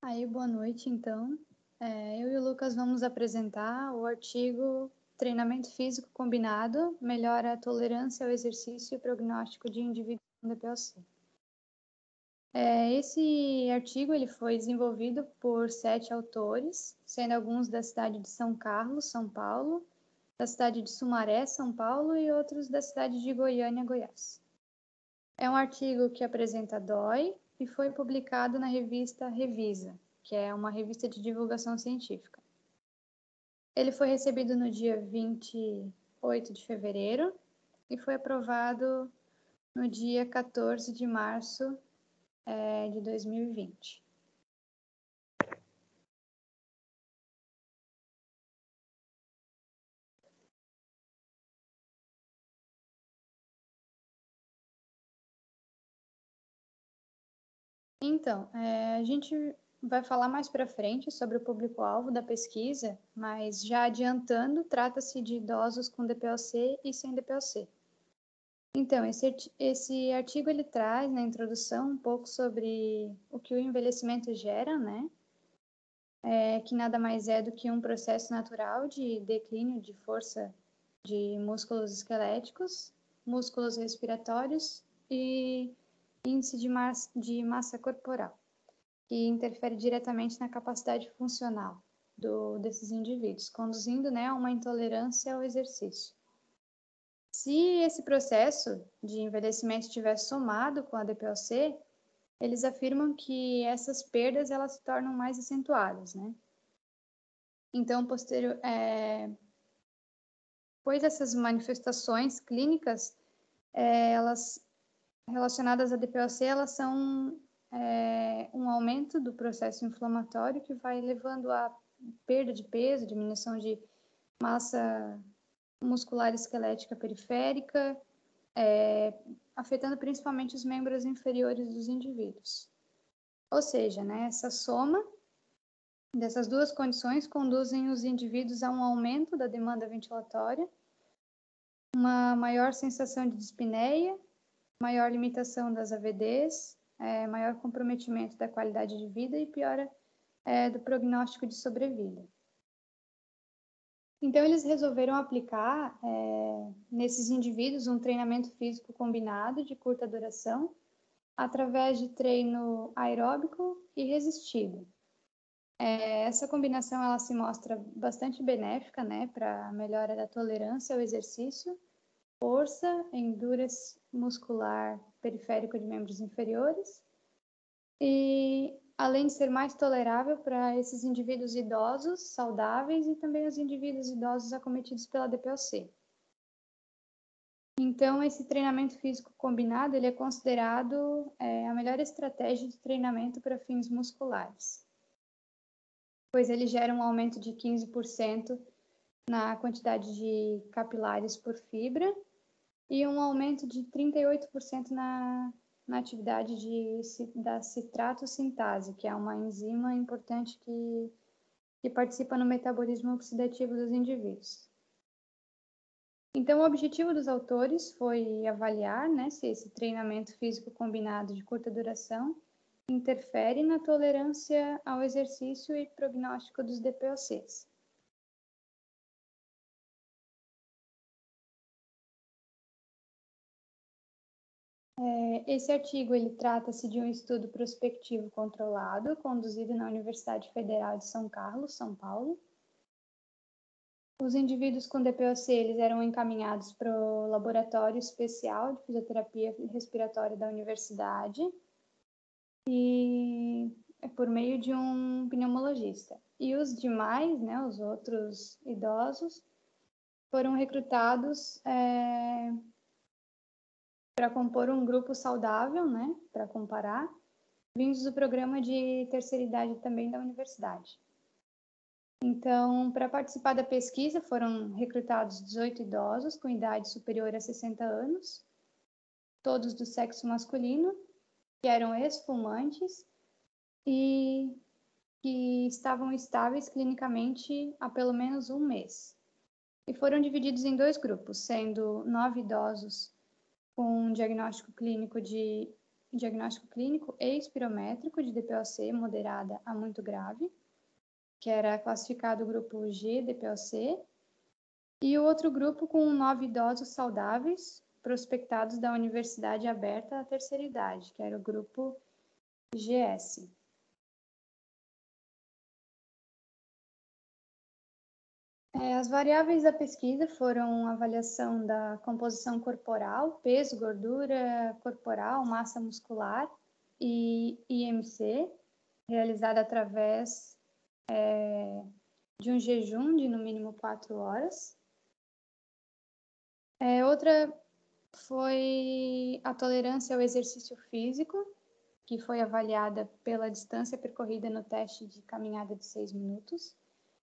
Aí, boa noite, então. Eu e o Lucas vamos apresentar o artigo Treinamento Físico Combinado melhora a tolerância ao exercício e prognóstico de indivíduos com DPOC. Esse artigo ele foi desenvolvido por 7 autores, sendo alguns da cidade de São Carlos, São Paulo, da cidade de Sumaré, São Paulo, e outros da cidade de Goiânia, Goiás. É um artigo que apresenta DOI e foi publicado na revista Revisa, que é uma revista de divulgação científica. Ele foi recebido no dia 28 de fevereiro e foi aprovado no dia 14 de março de 2020. Então, a gente vai falar mais para frente sobre o público-alvo da pesquisa, mas já adiantando, trata-se de idosos com DPOC e sem DPOC. Então, esse artigo ele traz na introdução um pouco sobre o que o envelhecimento gera, né? Que nada mais é do que um processo natural de declínio de força de músculos esqueléticos, músculos respiratórios e índice de massa corporal, que interfere diretamente na capacidade funcional desses indivíduos, conduzindo, né, a uma intolerância ao exercício. Se esse processo de envelhecimento estiver somado com a DPOC, eles afirmam que essas perdas elas se tornam mais acentuadas, né? Então, pois essas manifestações clínicas, elas relacionadas à DPOC, elas são um aumento do processo inflamatório que vai levando a perda de peso, diminuição de massa muscular esquelética periférica, afetando principalmente os membros inferiores dos indivíduos. Ou seja, né, essa soma dessas duas condições conduzem os indivíduos a um aumento da demanda ventilatória, uma maior sensação de dispneia, maior limitação das AVDs, maior comprometimento da qualidade de vida e piora do prognóstico de sobrevida. Então, eles resolveram aplicar nesses indivíduos um treinamento físico combinado de curta duração, através de treino aeróbico e resistido. Essa combinação ela se mostra bastante benéfica, né, para a melhora da tolerância ao exercício, força, endurance muscular periférico de membros inferiores, e além de ser mais tolerável para esses indivíduos idosos, saudáveis, e também os indivíduos idosos acometidos pela DPOC. Então, esse treinamento físico combinado ele é considerado a melhor estratégia de treinamento para fins musculares, pois ele gera um aumento de 15% na quantidade de capilares por fibra e um aumento de 38% na atividade da citrato-sintase, que é uma enzima importante que participa no metabolismo oxidativo dos indivíduos. Então, o objetivo dos autores foi avaliar, né, se esse treinamento físico combinado de curta duração interfere na tolerância ao exercício e prognóstico dos DPOCs. Esse artigo ele trata-se de um estudo prospectivo controlado, conduzido na Universidade Federal de São Carlos, São Paulo. Os indivíduos com DPOC eles eram encaminhados para o laboratório especial de fisioterapia respiratória da universidade e por meio de um pneumologista. E os demais, né, os outros idosos, foram recrutados para compor um grupo saudável, né, para comparar, vindos do programa de terceira idade também da universidade. Então, para participar da pesquisa, foram recrutados 18 idosos com idade superior a 60 anos, todos do sexo masculino, que eram ex-fumantes e que estavam estáveis clinicamente há pelo menos um mês. E foram divididos em 2 grupos, sendo 9 idosos com um diagnóstico clínico de diagnóstico clínico e espirométrico de DPOC moderada a muito grave, que era classificado o grupo G, DPOC, e o outro grupo com 9 idosos saudáveis prospectados da Universidade Aberta à Terceira Idade, que era o grupo GS. As variáveis da pesquisa foram a avaliação da composição corporal, peso, gordura corporal, massa muscular e IMC, realizada através de um jejum de no mínimo 4 horas. Outra foi a tolerância ao exercício físico, que foi avaliada pela distância percorrida no teste de caminhada de 6 minutos.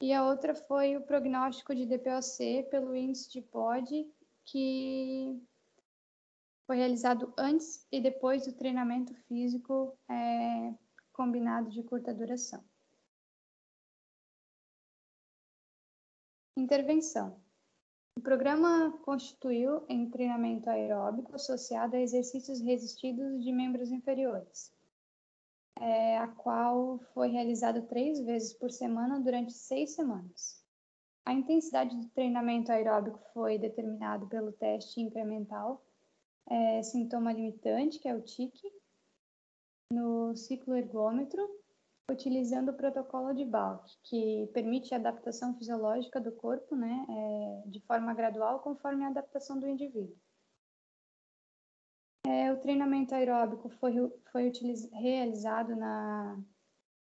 E a outra foi o prognóstico de DPOC pelo índice de POD, que foi realizado antes e depois do treinamento físico combinado de curta duração. Intervenção. O programa constituiu em treinamento aeróbico associado a exercícios resistidos de membros inferiores, a qual foi realizado 3 vezes por semana durante 6 semanas. A intensidade do treinamento aeróbico foi determinado pelo teste incremental sintoma limitante, que é o TIC, no ciclo ergômetro, utilizando o protocolo de Balk, que permite a adaptação fisiológica do corpo, de forma gradual, conforme a adaptação do indivíduo. O treinamento aeróbico foi realizado na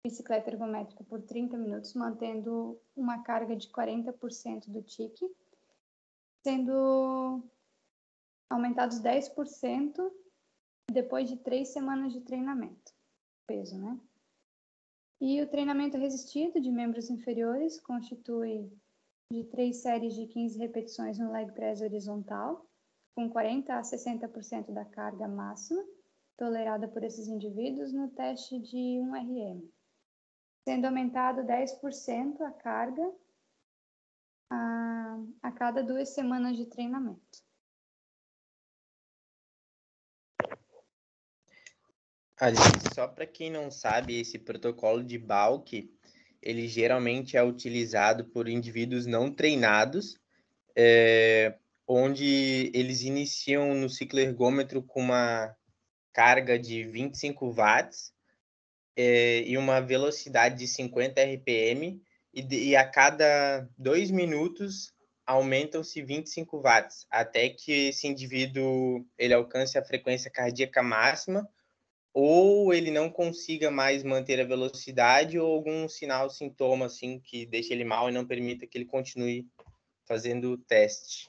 bicicleta ergométrica por 30 minutos, mantendo uma carga de 40% do TIC, sendo aumentados 10% depois de 3 semanas de treinamento. Peso, né? E o treinamento resistido de membros inferiores constitui de 3 séries de 15 repetições no leg press horizontal, com 40% a 60% da carga máxima tolerada por esses indivíduos no teste de 1RM, sendo aumentado 10% a carga a cada 2 semanas de treinamento. Alice, só para quem não sabe, esse protocolo de Balk, ele geralmente é utilizado por indivíduos não treinados, onde eles iniciam no ciclo ergômetro com uma carga de 25 watts e uma velocidade de 50 RPM, e a cada 2 minutos aumentam-se 25 watts, até que esse indivíduo ele alcance a frequência cardíaca máxima, ou ele não consiga mais manter a velocidade, ou algum sinal, sintoma, assim, que deixe ele mal e não permita que ele continue fazendo o teste.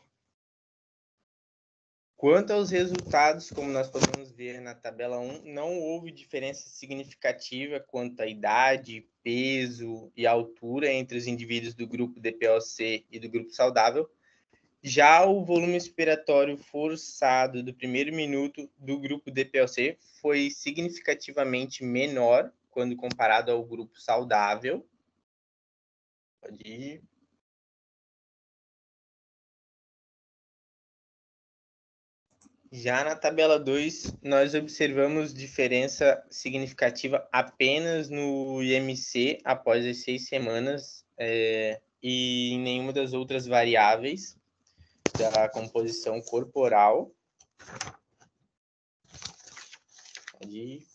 Quanto aos resultados, como nós podemos ver na tabela 1, não houve diferença significativa quanto à idade, peso e altura entre os indivíduos do grupo DPOC e do grupo saudável. Já o volume expiratório forçado do primeiro minuto do grupo DPOC foi significativamente menor quando comparado ao grupo saudável. Pode ir. Já na tabela 2, nós observamos diferença significativa apenas no IMC após as 6 semanas e em nenhuma das outras variáveis da composição corporal. Pode ir.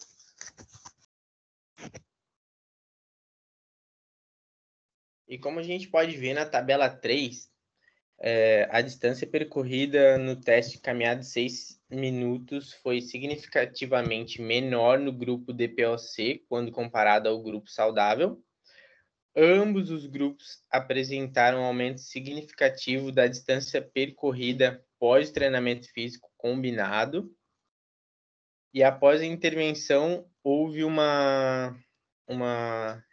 E como a gente pode ver na tabela 3, a distância percorrida no teste de caminhada de 6 minutos foi significativamente menor no grupo DPOC quando comparado ao grupo saudável. Ambos os grupos apresentaram um aumento significativo da distância percorrida pós-treinamento físico combinado. E após a intervenção, houve uma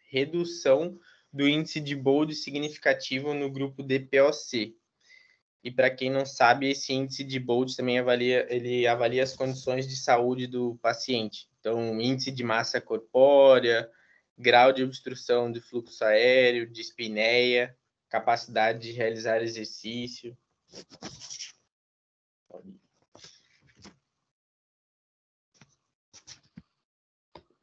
redução do índice de BOLD significativo no grupo DPOC. E para quem não sabe, esse índice de BOLD também avalia as condições de saúde do paciente. Então, índice de massa corpórea, grau de obstrução do fluxo aéreo, dispneia, capacidade de realizar exercício.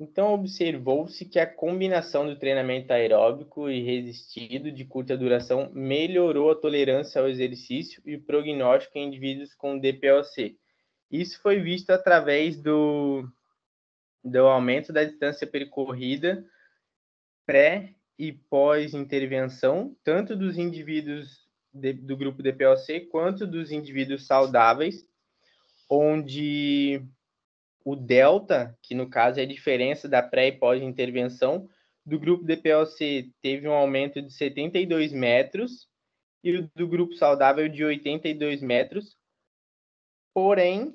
Então, observou-se que a combinação do treinamento aeróbico e resistido de curta duração melhorou a tolerância ao exercício e o prognóstico em indivíduos com DPOC. Isso foi visto através do aumento da distância percorrida pré e pós-intervenção, tanto dos indivíduos do grupo DPOC quanto dos indivíduos saudáveis, onde o delta, que no caso é a diferença da pré e pós-intervenção, do grupo DPOC teve um aumento de 72 metros e o do grupo saudável de 82 metros, porém,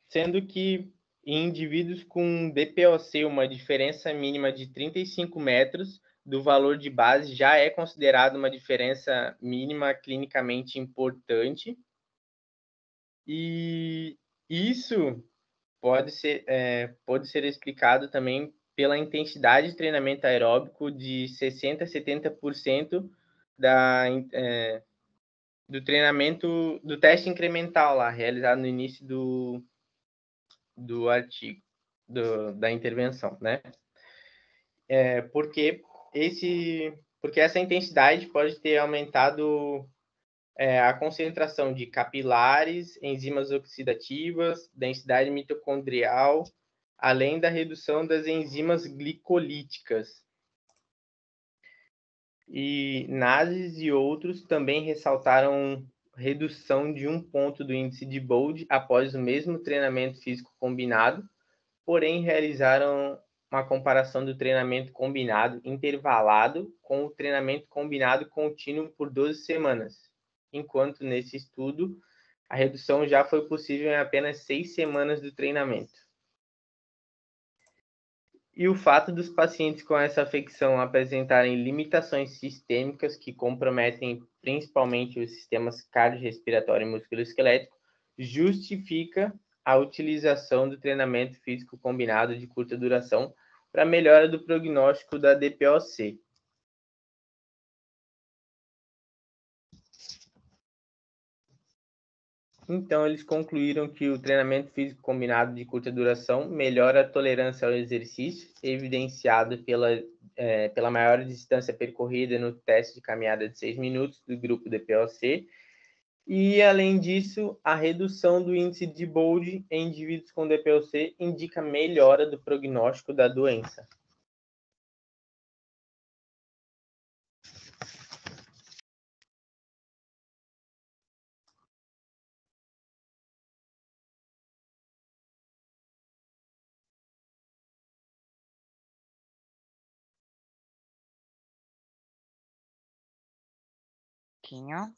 sendo que em indivíduos com DPOC, uma diferença mínima de 35 metros do valor de base já é considerado uma diferença mínima clinicamente importante. E isso pode ser explicado também pela intensidade de treinamento aeróbico de 60% a 70% do treinamento, do teste incremental lá, realizado no início do artigo, da intervenção, né? Porque essa intensidade pode ter aumentado a concentração de capilares, enzimas oxidativas, densidade mitocondrial, além da redução das enzimas glicolíticas. E Nazes e outros também ressaltaram redução de 1 ponto do índice de Bold após o mesmo treinamento físico combinado, porém realizaram uma comparação do treinamento combinado intervalado com o treinamento combinado contínuo por 12 semanas, enquanto nesse estudo a redução já foi possível em apenas 6 semanas do treinamento. E o fato dos pacientes com essa afecção apresentarem limitações sistêmicas que comprometem principalmente os sistemas cardiorrespiratório e musculoesquelético justifica a utilização do treinamento físico combinado de curta duração para melhora do prognóstico da DPOC. Então, eles concluíram que o treinamento físico combinado de curta duração melhora a tolerância ao exercício, evidenciado pela maior distância percorrida no teste de caminhada de 6 minutos do grupo DPOC, e, além disso, a redução do índice de Bold em indivíduos com DPOC indica melhora do prognóstico da doença. Quinho?